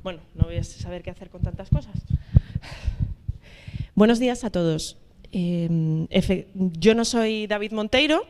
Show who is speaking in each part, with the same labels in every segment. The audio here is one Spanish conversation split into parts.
Speaker 1: Bueno, no voy a saber qué hacer con tantas cosas. Buenos días a todos. Yo no soy David Monteiro,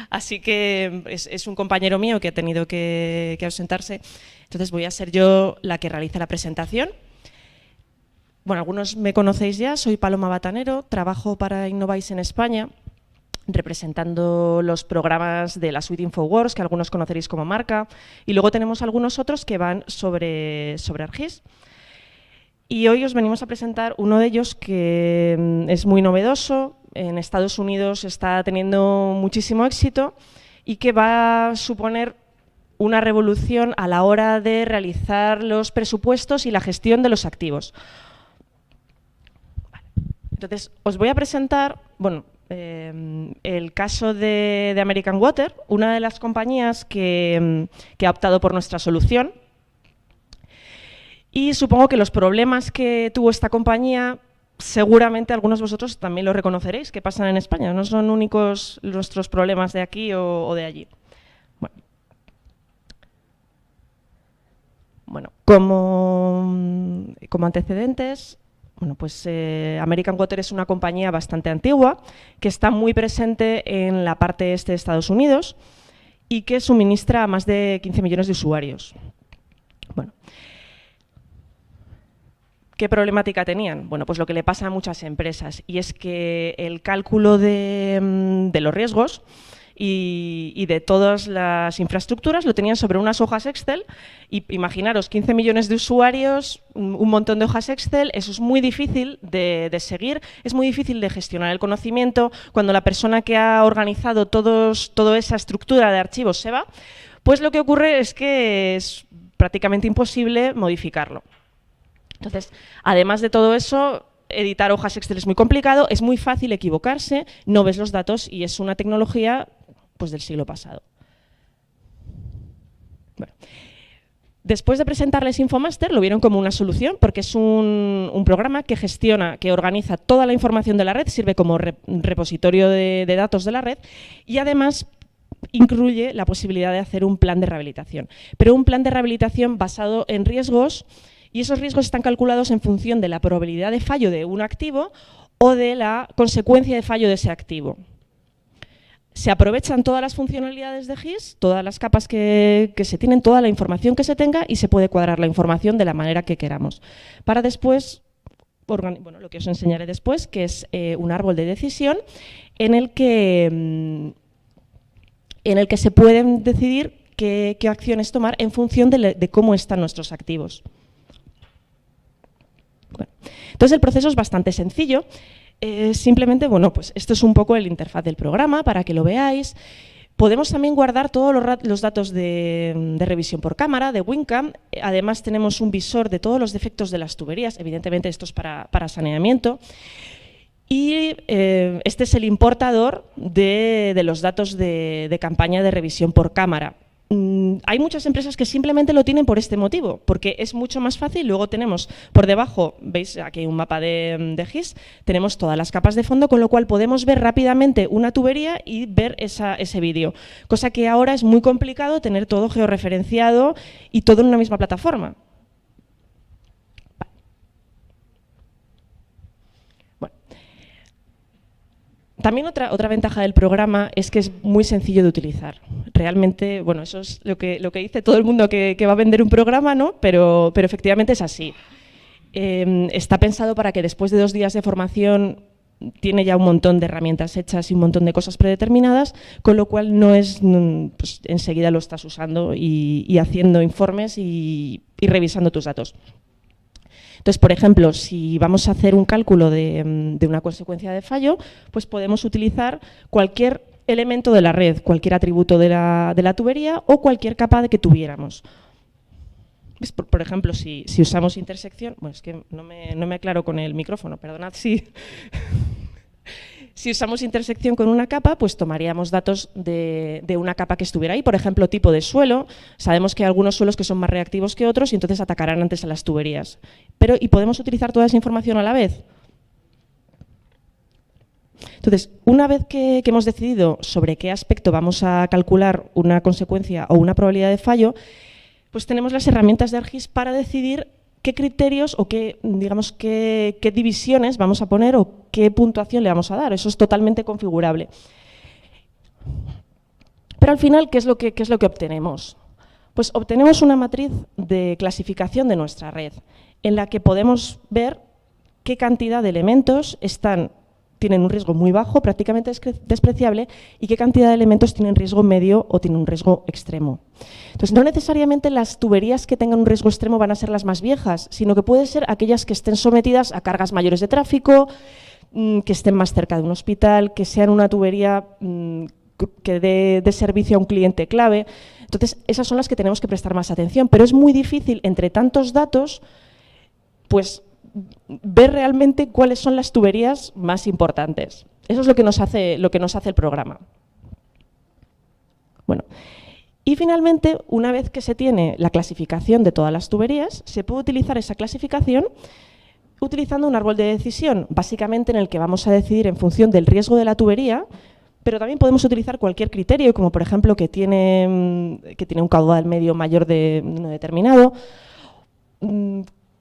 Speaker 1: así que es un compañero mío que ha tenido que ausentarse. Entonces voy a ser yo la que realice la presentación. Bueno, algunos me conocéis ya, soy Paloma Batanero, trabajo para Innovice en España, representando los programas de la suite InfoWorks, que algunos conoceréis como marca, y luego tenemos algunos otros que van sobre ArcGIS. Y hoy os venimos a presentar uno de ellos que es muy novedoso, en Estados Unidos está teniendo muchísimo éxito y que va a suponer una revolución a la hora de realizar los presupuestos y la gestión de los activos. Entonces, os voy a presentar, bueno, el caso de American Water, una de las compañías que ha optado por nuestra solución. Y supongo que los problemas que tuvo esta compañía, seguramente algunos de vosotros también lo reconoceréis, que pasan en España. No son únicos nuestros problemas de aquí o de allí. Bueno, como antecedentes, bueno, pues American Water es una compañía bastante antigua que está muy presente en la parte este de Estados Unidos y que suministra a más de 15 millones de usuarios. Bueno, ¿qué problemática tenían? Bueno, pues lo que le pasa a muchas empresas, y es que el cálculo de los riesgos y de todas las infraestructuras lo tenían sobre unas hojas Excel. Y imaginaros, 15 millones de usuarios, un montón de hojas Excel, eso es muy difícil de seguir, es muy difícil de gestionar el conocimiento. Cuando la persona que ha organizado toda esa estructura de archivos se va, pues lo que ocurre es que es prácticamente imposible modificarlo. Entonces, además de todo eso, editar hojas Excel es muy complicado, es muy fácil equivocarse, no ves los datos y es una tecnología pues, del siglo pasado. Bueno, después de presentarles Infomaster, lo vieron como una solución porque es un programa que gestiona, que organiza toda la información de la red, sirve como repositorio de datos de la red y además incluye la posibilidad de hacer un plan de rehabilitación. Pero un plan de rehabilitación basado en riesgos. Y esos riesgos están calculados en función de la probabilidad de fallo de un activo o de la consecuencia de fallo de ese activo. Se aprovechan todas las funcionalidades de GIS, todas las capas que se tienen, toda la información que se tenga y se puede cuadrar la información de la manera que queramos. Para después, bueno, lo que os enseñaré después, que es un árbol de decisión en el que se pueden decidir qué acciones tomar en función de cómo están nuestros activos. Bueno, entonces el proceso es bastante sencillo, simplemente, bueno, pues esto es un poco el interfaz del programa para que lo veáis. Podemos también guardar todos los datos de revisión por cámara, de WinCam, además tenemos un visor de todos los defectos de las tuberías, evidentemente esto es para saneamiento, y este es el importador de los datos de campaña de revisión por cámara. Hay muchas empresas que simplemente lo tienen por este motivo, porque es mucho más fácil. Luego tenemos por debajo, veis aquí hay un mapa de GIS, tenemos todas las capas de fondo, con lo cual podemos ver rápidamente una tubería y ver ese vídeo. Cosa que ahora es muy complicado tener todo georreferenciado y todo en una misma plataforma. También otra ventaja del programa es que es muy sencillo de utilizar. Realmente, bueno, eso es lo que dice todo el mundo que va a vender un programa, ¿no? Pero efectivamente es así. Está pensado para que después de 2 días de formación tiene ya un montón de herramientas hechas y un montón de cosas predeterminadas, con lo cual no es, pues, enseguida lo estás usando y haciendo informes y revisando tus datos. Entonces, por ejemplo, si vamos a hacer un cálculo de una consecuencia de fallo, pues podemos utilizar cualquier elemento de la red, cualquier atributo de la tubería o cualquier capa que tuviéramos. ¿Ves? Por ejemplo, si usamos intersección, bueno, es que no me aclaro con el micrófono, perdonad, sí. Si usamos intersección con una capa, pues tomaríamos datos de una capa que estuviera ahí, por ejemplo, tipo de suelo. Sabemos que hay algunos suelos que son más reactivos que otros y entonces atacarán antes a las tuberías. ¿Y podemos utilizar toda esa información a la vez? Entonces, una vez que hemos decidido sobre qué aspecto vamos a calcular una consecuencia o una probabilidad de fallo, pues tenemos las herramientas de ArcGIS para decidir qué criterios o qué divisiones vamos a poner o qué puntuación le vamos a dar. Eso es totalmente configurable. Pero al final, ¿qué es lo que obtenemos? Pues obtenemos una matriz de clasificación de nuestra red, en la que podemos ver qué cantidad de elementos tienen un riesgo muy bajo, prácticamente despreciable, y qué cantidad de elementos tienen riesgo medio o tienen un riesgo extremo. Entonces, no necesariamente las tuberías que tengan un riesgo extremo van a ser las más viejas, sino que pueden ser aquellas que estén sometidas a cargas mayores de tráfico, que estén más cerca de un hospital, que sean una tubería que dé servicio a un cliente clave. Entonces, esas son las que tenemos que prestar más atención, pero es muy difícil, entre tantos datos, pues ver realmente cuáles son las tuberías más importantes. Eso es lo que nos hace el programa. Bueno, y finalmente, una vez que se tiene la clasificación de todas las tuberías, se puede utilizar esa clasificación utilizando un árbol de decisión, básicamente en el que vamos a decidir en función del riesgo de la tubería, pero también podemos utilizar cualquier criterio, como por ejemplo que tiene un caudal medio mayor de uno determinado,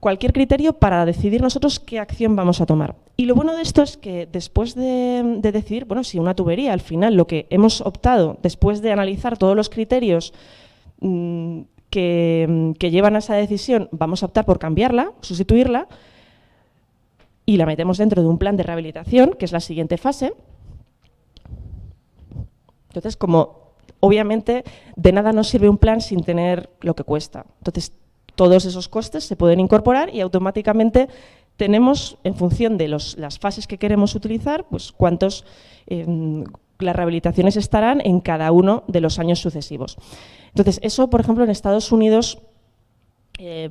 Speaker 1: cualquier criterio para decidir nosotros qué acción vamos a tomar. Y lo bueno de esto es que después de decidir, bueno, si una tubería, al final lo que hemos optado, después de analizar todos los criterios que llevan a esa decisión, vamos a optar por cambiarla, sustituirla, y la metemos dentro de un plan de rehabilitación, que es la siguiente fase. Entonces, como obviamente de nada nos sirve un plan sin tener lo que cuesta. Entonces, todos esos costes se pueden incorporar y automáticamente tenemos, en función de las fases que queremos utilizar, pues las rehabilitaciones estarán en cada uno de los años sucesivos. Entonces, eso, por ejemplo, en Estados Unidos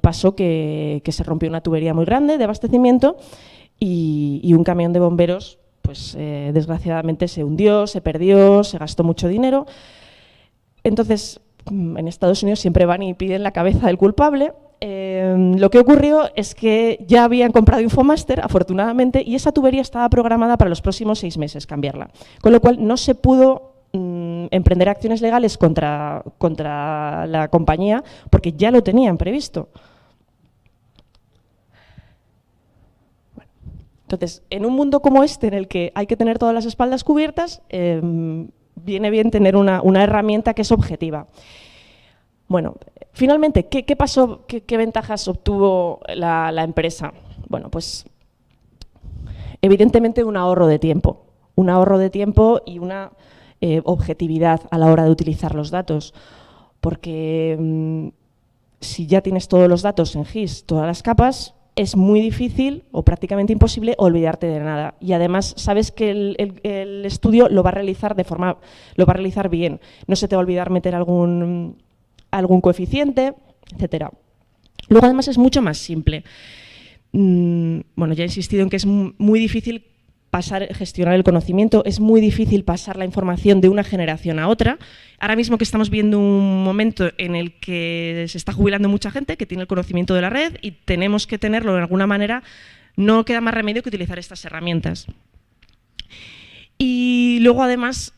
Speaker 1: pasó que se rompió una tubería muy grande de abastecimiento y un camión de bomberos, pues desgraciadamente se hundió, se perdió, se gastó mucho dinero. Entonces, en Estados Unidos siempre van y piden la cabeza del culpable. Lo que ocurrió es que ya habían comprado Infomaster, afortunadamente, y esa tubería estaba programada para los próximos 6 meses cambiarla. Con lo cual no se pudo emprender acciones legales contra la compañía porque ya lo tenían previsto. Entonces, en un mundo como este, en el que hay que tener todas las espaldas cubiertas, viene bien tener una herramienta que es objetiva. Bueno, finalmente, ¿qué pasó? ¿Qué ventajas obtuvo la empresa? Bueno, pues evidentemente un ahorro de tiempo y una objetividad a la hora de utilizar los datos, porque si ya tienes todos los datos en GIS, todas las capas, es muy difícil o prácticamente imposible olvidarte de nada. Y además sabes que el estudio lo va a realizar bien. No se te va a olvidar meter algún coeficiente, etcétera. Luego además es mucho más simple. Bueno, ya he insistido en que es muy difícil gestionar el conocimiento, es muy difícil pasar la información de una generación a otra. Ahora mismo que estamos viendo un momento en el que se está jubilando mucha gente que tiene el conocimiento de la red y tenemos que tenerlo de alguna manera, no queda más remedio que utilizar estas herramientas. Y luego además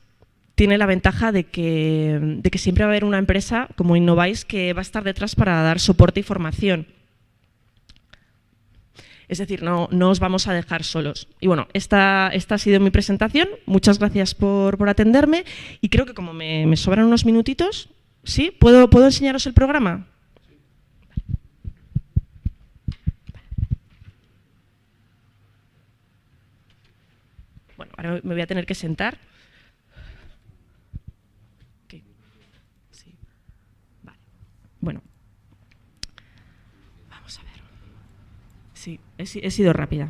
Speaker 1: tiene la ventaja de que siempre va a haber una empresa como Innovyze que va a estar detrás para dar soporte y formación. Es decir, no os vamos a dejar solos. Y bueno, esta ha sido mi presentación. Muchas gracias por atenderme. Y creo que como me sobran unos minutitos, ¿sí? ¿Puedo enseñaros el programa? Bueno, ahora me voy a tener que sentar. Okay. Sí. Vale. Bueno. Sí, he sido rápida.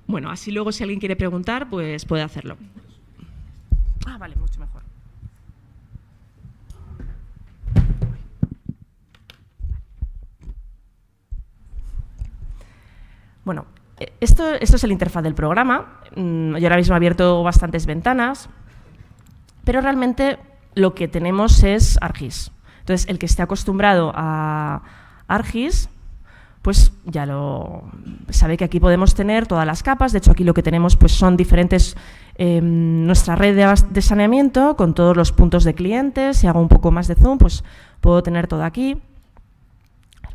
Speaker 1: Bueno, así luego si alguien quiere preguntar, pues puede hacerlo. Ah, vale, mucho mejor. Bueno, esto es el interfaz del programa. Yo ahora mismo he abierto bastantes ventanas, pero realmente lo que tenemos es ArcGIS. Entonces, el que esté acostumbrado a ArcGIS, pues ya sabe que aquí podemos tener todas las capas. De hecho, aquí lo que tenemos pues son diferentes, nuestra red de saneamiento con todos los puntos de clientes. Si hago un poco más de zoom, pues Puedo tener todo aquí.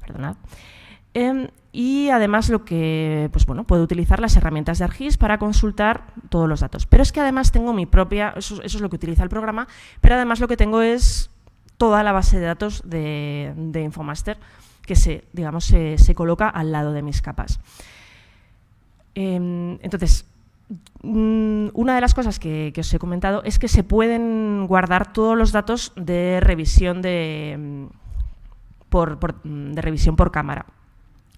Speaker 1: Perdonad. Y además pues bueno, puedo utilizar las herramientas de ArcGIS para consultar todos los datos. Pero es que además tengo mi propia, eso es lo que utiliza el programa, pero además lo que tengo es toda la base de datos de Infomaster que digamos, se coloca al lado de mis capas. Entonces, una de las cosas que os he comentado es que se pueden guardar todos los datos de revisión de revisión por cámara.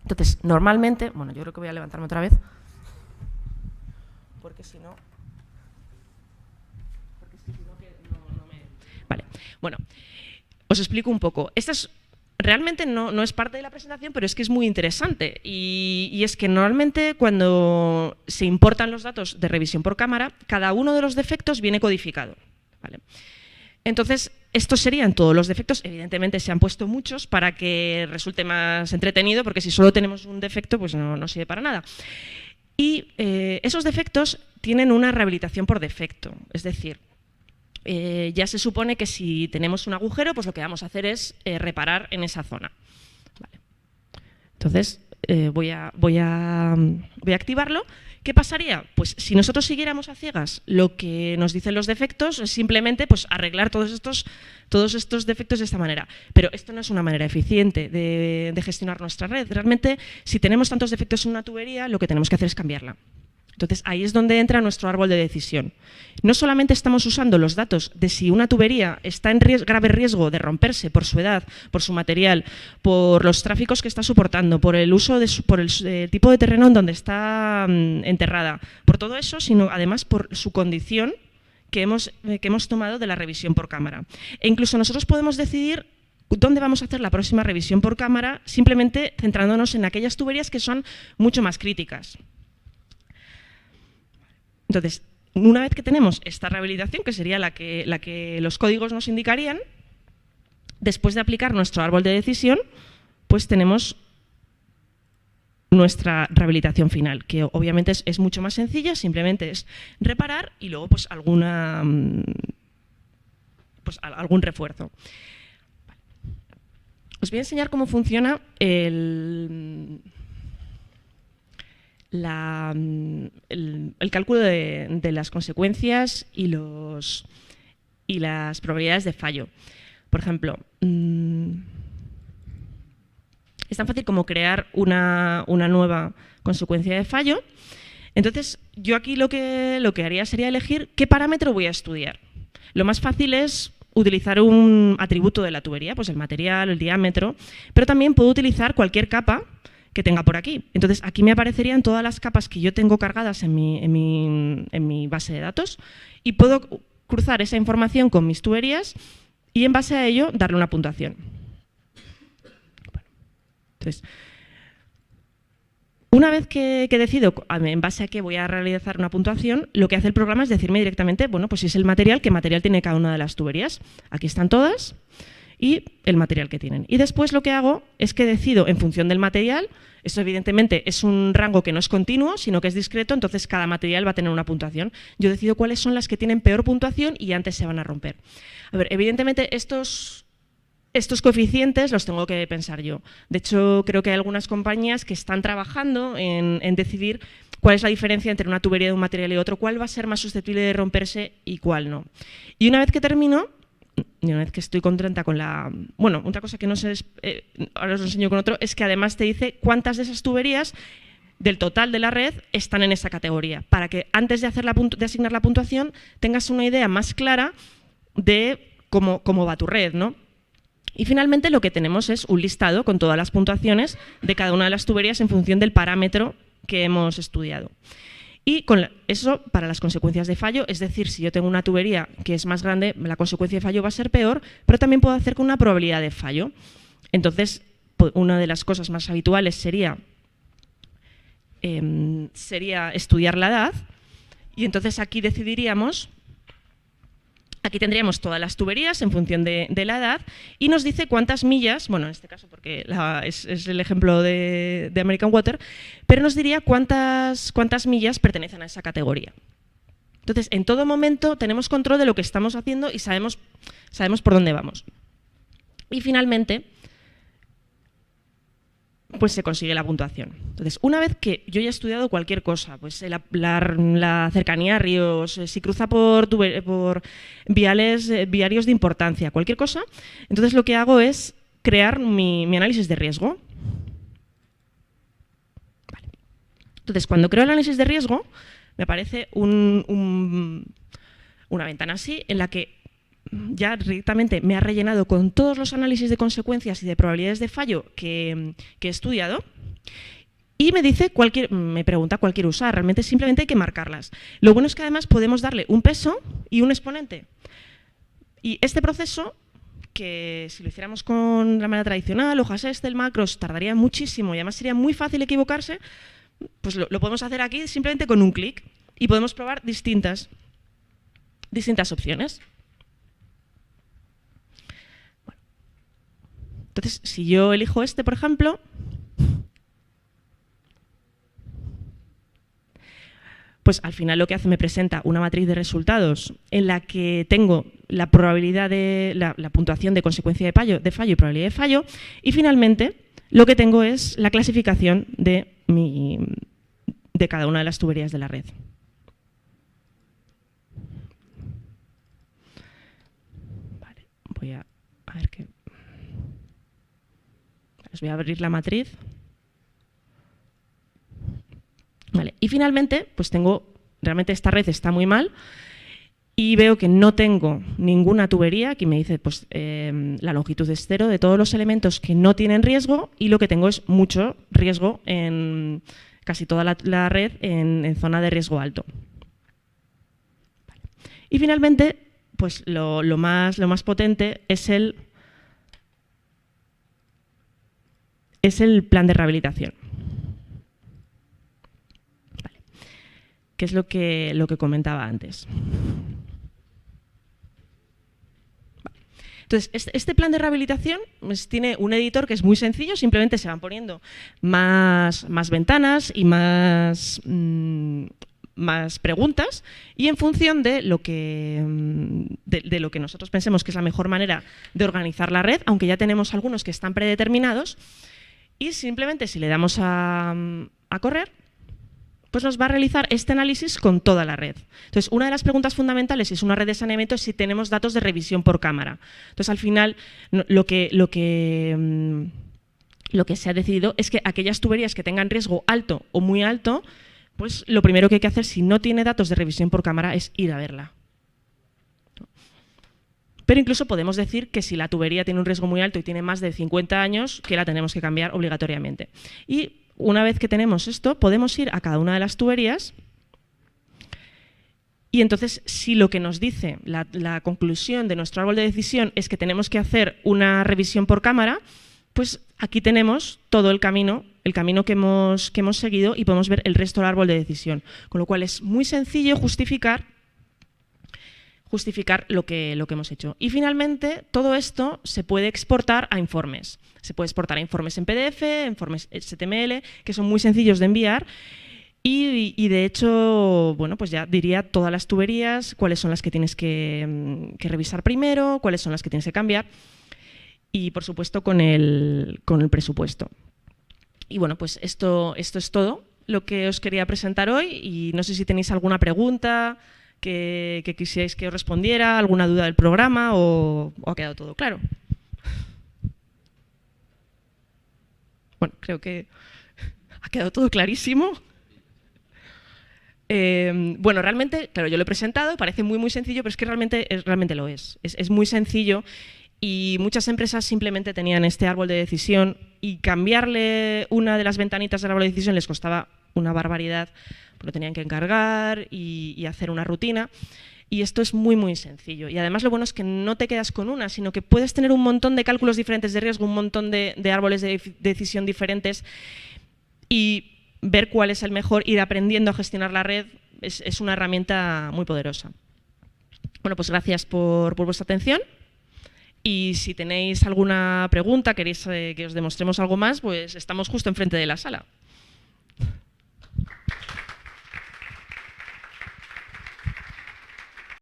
Speaker 1: Entonces, normalmente, bueno, yo creo que voy a levantarme otra vez, porque si no me... Vale, bueno, os explico un poco. Realmente no es parte de la presentación, pero es que es muy interesante. Y es que normalmente cuando se importan los datos de revisión por cámara, cada uno de los defectos viene codificado, ¿vale? Entonces, estos serían todos los defectos. Evidentemente se han puesto muchos para que resulte más entretenido, porque si solo tenemos un defecto, pues no sirve para nada. Y esos defectos tienen una rehabilitación por defecto. Es decir, ya se supone que si tenemos un agujero, pues lo que vamos a hacer es reparar en esa zona. Vale. Entonces, voy a activarlo. ¿Qué pasaría? Pues si nosotros siguiéramos a ciegas lo que nos dicen los defectos, es simplemente pues, arreglar todos estos defectos de esta manera. Pero esto no es una manera eficiente de gestionar nuestra red. Realmente, si tenemos tantos defectos en una tubería, lo que tenemos que hacer es cambiarla. Entonces, ahí es donde entra nuestro árbol de decisión. No solamente estamos usando los datos de si una tubería está en grave riesgo de romperse por su edad, por su material, por los tráficos que está soportando, por el uso por el tipo de terreno en donde está enterrada, por todo eso, sino además por su condición que hemos tomado de la revisión por cámara. E incluso nosotros podemos decidir dónde vamos a hacer la próxima revisión por cámara, simplemente centrándonos en aquellas tuberías que son mucho más críticas. Entonces, una vez que tenemos esta rehabilitación, que sería la que los códigos nos indicarían, después de aplicar nuestro árbol de decisión, pues tenemos nuestra rehabilitación final, que obviamente es mucho más sencilla, simplemente es reparar y luego pues algún refuerzo. Os voy a enseñar cómo funciona el cálculo de las consecuencias y las probabilidades de fallo. Por ejemplo, es tan fácil como crear una nueva consecuencia de fallo. Entonces, yo aquí lo que haría sería elegir qué parámetro voy a estudiar. Lo más fácil es utilizar un atributo de la tubería, pues el material, el diámetro, pero también puedo utilizar cualquier capa que tenga por aquí. Entonces, aquí me aparecerían todas las capas que yo tengo cargadas en mi base de datos y puedo cruzar esa información con mis tuberías y en base a ello darle una puntuación. Bueno, entonces, una vez que decido en base a qué voy a realizar una puntuación, lo que hace el programa es decirme directamente, bueno, pues si es el material, qué material tiene cada una de las tuberías. Aquí están todas y el material que tienen. Y después lo que hago es que decido en función del material. Esto evidentemente es un rango que no es continuo, sino que es discreto, entonces cada material va a tener una puntuación. Yo decido cuáles son las que tienen peor puntuación y antes se van a romper. A ver, evidentemente estos coeficientes los tengo que pensar yo. De hecho, creo que hay algunas compañías que están trabajando en decidir cuál es la diferencia entre una tubería de un material y otro, cuál va a ser más susceptible de romperse y cuál no. Y una vez que termino, y una vez que estoy contenta con la... Bueno, otra cosa que no sé, ahora os lo enseño con otro, es que además te dice cuántas de esas tuberías del total de la red están en esa categoría, para que antes de asignar la puntuación tengas una idea más clara de cómo va tu red, ¿no? Y finalmente lo que tenemos es un listado con todas las puntuaciones de cada una de las tuberías en función del parámetro que hemos estudiado. Y con eso para las consecuencias de fallo, es decir, si yo tengo una tubería que es más grande, la consecuencia de fallo va a ser peor, pero también puedo hacer con una probabilidad de fallo. Entonces, una de las cosas más habituales sería estudiar la edad, y entonces aquí decidiríamos... Aquí tendríamos todas las tuberías en función de la edad y nos dice cuántas millas, bueno, en este caso porque es el ejemplo de American Water, pero nos diría cuántas millas pertenecen a esa categoría. Entonces, en todo momento tenemos control de lo que estamos haciendo y sabemos por dónde vamos. Y finalmente, pues se consigue la puntuación. Entonces, una vez que yo ya he estudiado cualquier cosa, pues la cercanía a ríos, si cruza por viarios de importancia, cualquier cosa, entonces lo que hago es crear mi análisis de riesgo. Vale. Entonces, cuando creo el análisis de riesgo, me aparece una ventana así en la que ya directamente me ha rellenado con todos los análisis de consecuencias y de probabilidades de fallo que he estudiado y me pregunta cuál quiero usar. Realmente simplemente hay que marcarlas. Lo bueno es que además podemos darle un peso y un exponente. Y este proceso, que si lo hiciéramos con la manera tradicional, hojas Excel, macros, tardaría muchísimo y además sería muy fácil equivocarse, pues lo podemos hacer aquí simplemente con un clic y podemos probar distintas opciones. Entonces, si yo elijo este, por ejemplo, pues al final lo que hace me presenta una matriz de resultados en la que tengo la probabilidad de la puntuación de consecuencia de fallo y probabilidad de fallo, y finalmente lo que tengo es la clasificación de cada una de las tuberías de la red. Vale, voy a ver qué. Les voy a abrir la matriz. Vale. Y finalmente, pues realmente esta red está muy mal y veo que no tengo ninguna tubería. Aquí me dice pues, la longitud es 0 de todos los elementos que no tienen riesgo y lo que tengo es mucho riesgo en casi toda la red en zona de riesgo alto. Vale. Y finalmente, pues lo más potente es el plan de rehabilitación. Vale. Que es lo que comentaba antes. Vale. Entonces, este plan de rehabilitación pues, tiene un editor que es muy sencillo, simplemente se van poniendo más ventanas y más preguntas, y en función de lo que nosotros pensemos que es la mejor manera de organizar la red, aunque ya tenemos algunos que están predeterminados, y simplemente si le damos a correr, pues nos va a realizar este análisis con toda la red. Entonces, una de las preguntas fundamentales si es una red de saneamiento es si tenemos datos de revisión por cámara. Entonces, al final, lo que se ha decidido es que aquellas tuberías que tengan riesgo alto o muy alto, pues lo primero que hay que hacer si no tiene datos de revisión por cámara es ir a verla. Pero incluso podemos decir que si la tubería tiene un riesgo muy alto y tiene más de 50 años, que la tenemos que cambiar obligatoriamente. Y una vez que tenemos esto, podemos ir a cada una de las tuberías y entonces si lo que nos dice la conclusión de nuestro árbol de decisión es que tenemos que hacer una revisión por cámara, pues aquí tenemos todo el camino que hemos seguido y podemos ver el resto del árbol de decisión. Con lo cual es muy sencillo justificar lo que hemos hecho. Y finalmente, todo esto se puede exportar a informes. Se puede exportar a informes en PDF, informes HTML, que son muy sencillos de enviar. Y de hecho, bueno, pues ya diría todas las tuberías, cuáles son las que tienes que revisar primero, cuáles son las que tienes que cambiar. Y, por supuesto, con el presupuesto. Y bueno, pues esto es todo lo que os quería presentar hoy. Y no sé si tenéis alguna pregunta que quisierais que os respondiera, alguna duda del programa o ha quedado todo claro. Bueno, creo que ha quedado todo clarísimo. Bueno, realmente, claro, yo lo he presentado, parece muy sencillo, pero es que realmente lo es. Es muy sencillo y muchas empresas simplemente tenían este árbol de decisión y cambiarle una de las ventanitas del árbol de decisión les costaba una barbaridad. Lo tenían que encargar y hacer una rutina. Y esto es muy sencillo. Y además lo bueno es que no te quedas con una, sino que puedes tener un montón de cálculos diferentes de riesgo, un montón de árboles de decisión diferentes y ver cuál es el mejor, ir aprendiendo a gestionar la red, es una herramienta muy poderosa. Bueno, pues gracias por vuestra atención. Y si tenéis alguna pregunta, queréis que os demostremos algo más, pues estamos justo enfrente de la sala.